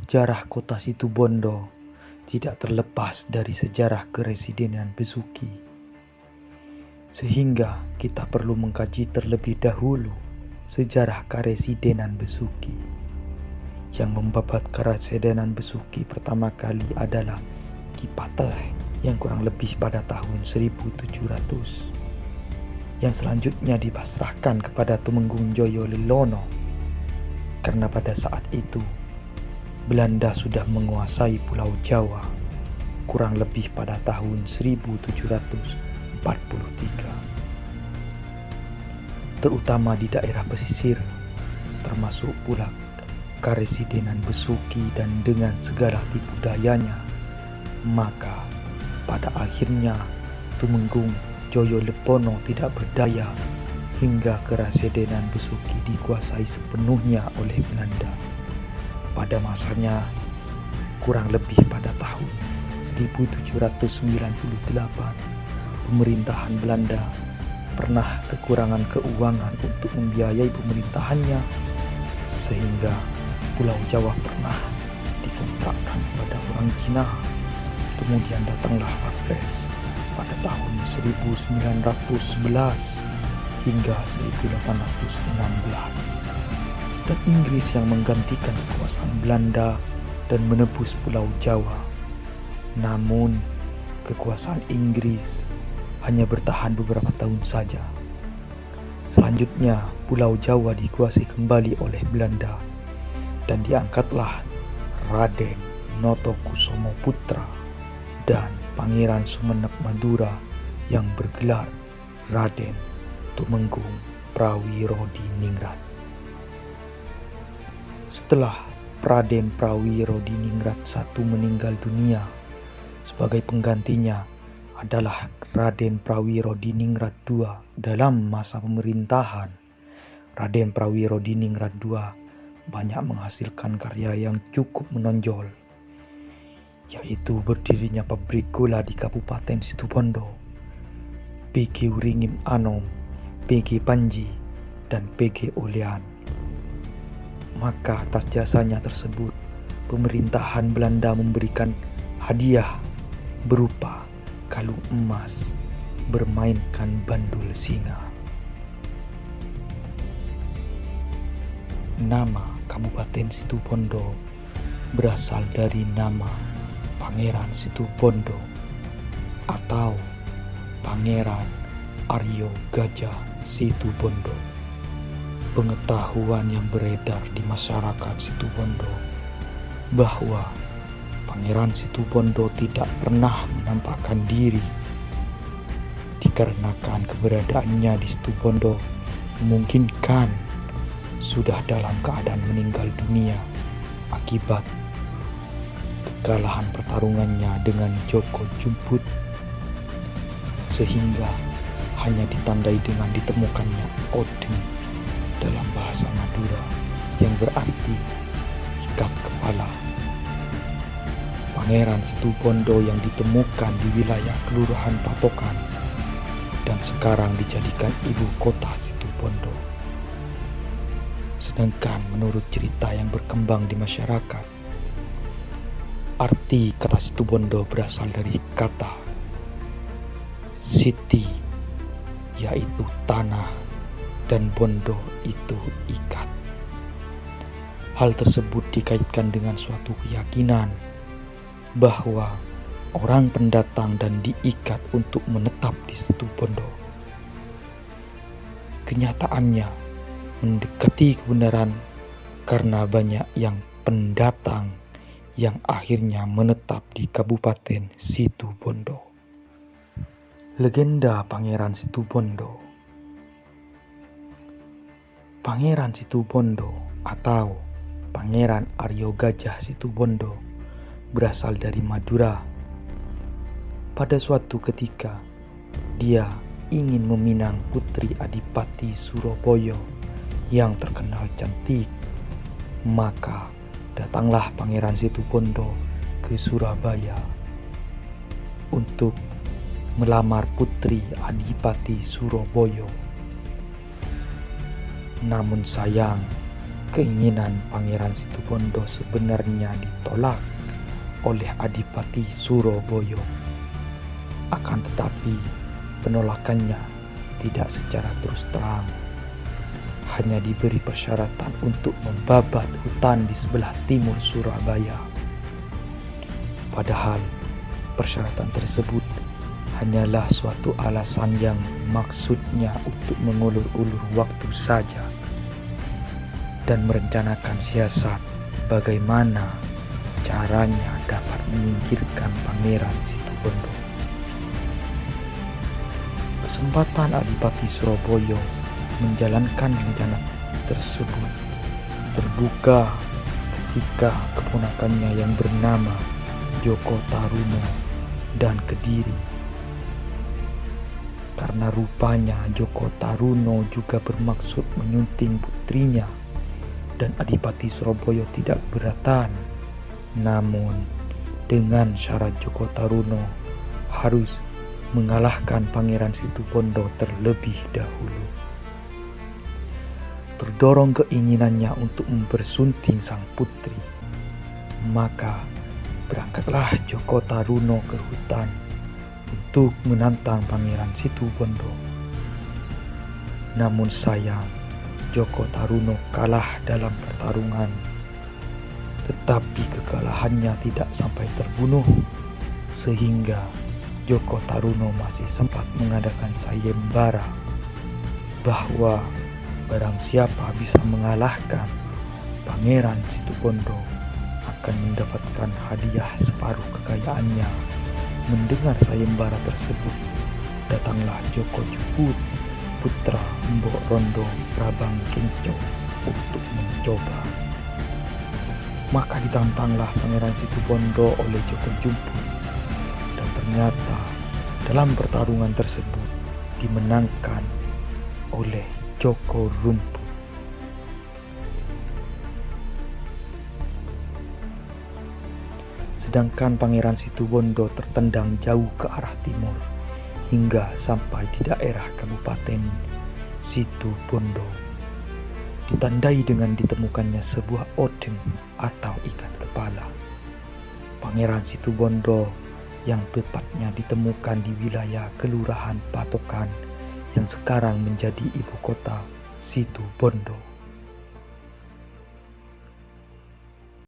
Sejarah kota Situbondo tidak terlepas dari sejarah keresidenan Besuki. Sehingga kita perlu mengkaji terlebih dahulu sejarah keresidenan Besuki. Yang membabat keresidenan Besuki pertama kali adalah Ki Patih yang kurang lebih pada tahun 1700. Yang selanjutnya dipasrahkan kepada Tumenggung Joyo Lelono karena pada saat itu Belanda sudah menguasai Pulau Jawa kurang lebih pada tahun 1743, terutama di daerah pesisir, termasuk pula keresidenan Besuki dan dengan segala tipu dayanya. Maka pada akhirnya Tumenggung Joyo Lepono tidak berdaya hingga keresidenan Besuki dikuasai sepenuhnya oleh Belanda. Pada masanya kurang lebih pada tahun 1798, pemerintahan Belanda pernah kekurangan keuangan untuk membiayai pemerintahannya, sehingga Pulau Jawa pernah dikontrakkan kepada orang Cina. Kemudian datanglah Raffles pada tahun 1911 hingga 1816. Dan Inggris yang menggantikan kekuasaan Belanda dan menebus Pulau Jawa. Namun, kekuasaan Inggris hanya bertahan beberapa tahun saja. Selanjutnya, Pulau Jawa dikuasai kembali oleh Belanda dan diangkatlah Raden Notokusumo Putra dan Pangeran Sumenep Madura yang bergelar Raden Tumenggung Prawiro-Diningrat. Setelah Raden Prawiro-Diningrat I meninggal dunia, sebagai penggantinya adalah Raden Prawiro-Diningrat II. Dalam masa pemerintahan Raden Prawiro-Diningrat II banyak menghasilkan karya yang cukup menonjol, yaitu berdirinya pabrik gula di Kabupaten Situbondo, PG Uringin Anom, PG Panji, dan PG Olean. Maka atas jasanya tersebut, pemerintahan Belanda memberikan hadiah berupa kalung emas bermainkan bandul singa. Nama Kabupaten Situbondo berasal dari nama Pangeran Situbondo atau Pangeran Aryo Gajah Situbondo. Pengetahuan yang beredar di masyarakat Situbondo bahwa Pangeran Situbondo tidak pernah menampakkan diri dikarenakan keberadaannya di Situbondo memungkinkan sudah dalam keadaan meninggal dunia akibat kekalahan pertarungannya dengan Joko Jumput, sehingga hanya ditandai dengan ditemukannya Odeng dalam bahasa Madura yang berarti ikat kepala. Pangeran Situbondo yang ditemukan di wilayah Kelurahan Patokan dan sekarang dijadikan ibu kota Situbondo. Sedangkan menurut cerita yang berkembang di masyarakat, arti kata Situbondo berasal dari kata Siti, yaitu tanah, dan bondo itu ikat. Hal tersebut dikaitkan dengan suatu keyakinan bahwa orang pendatang dan diikat untuk menetap di Situbondo. Kenyataannya mendekati kebenaran karena banyak yang pendatang yang akhirnya menetap di Kabupaten Situbondo. Legenda Pangeran Situbondo. Pangeran Situbondo atau Pangeran Aryo Gajah Situbondo berasal dari Madura. Pada suatu ketika, dia ingin meminang putri Adipati Suroboyo yang terkenal cantik. Maka datanglah Pangeran Situbondo ke Surabaya untuk melamar putri Adipati Suroboyo. Namun sayang, Keinginan Pangeran Situbondo sebenarnya ditolak oleh Adipati Surabaya. Akan tetapi penolakannya tidak secara terus terang. Hanya diberi persyaratan untuk membabat hutan di sebelah timur Surabaya. Padahal persyaratan tersebut hanyalah suatu alasan yang maksudnya untuk mengulur-ulur waktu saja dan merencanakan siasat bagaimana caranya dapat menyingkirkan Pangeran Situbondo. Kesempatan Adipati Surabaya menjalankan rencana tersebut terbuka ketika keponakannya yang bernama Joko Taruno dan Kediri. Karena rupanya Joko Taruno juga bermaksud menyunting putrinya dan Adipati Surabaya tidak keberatan. Namun dengan syarat Joko Taruno harus mengalahkan Pangeran Situbondo terlebih dahulu. Terdorong keinginannya untuk mempersunting sang putri, maka berangkatlah Joko Taruno ke hutan untuk menantang Pangeran Situbondo. Namun sayang, Joko Taruno kalah dalam pertarungan. Tetapi kekalahannya tidak sampai terbunuh, sehingga Joko Taruno masih sempat mengadakan sayembara bahwa barang siapa bisa mengalahkan Pangeran Situbondo akan mendapatkan hadiah separuh kekayaannya. Mendengar sayembara tersebut, datanglah Joko Juput, putra Mbok Rondo Prabang Kencok, untuk mencoba. Maka ditantanglah Pangeran Situbondo oleh Joko Juput, dan ternyata dalam pertarungan tersebut dimenangkan oleh Joko Rumput. Sedangkan Pangeran Situbondo tertendang jauh ke arah timur hingga sampai di daerah Kabupaten Situbondo. Ditandai dengan ditemukannya sebuah odeng atau ikat kepala. Pangeran Situbondo yang tepatnya ditemukan di wilayah Kelurahan Patokan yang sekarang menjadi ibu kota Situbondo.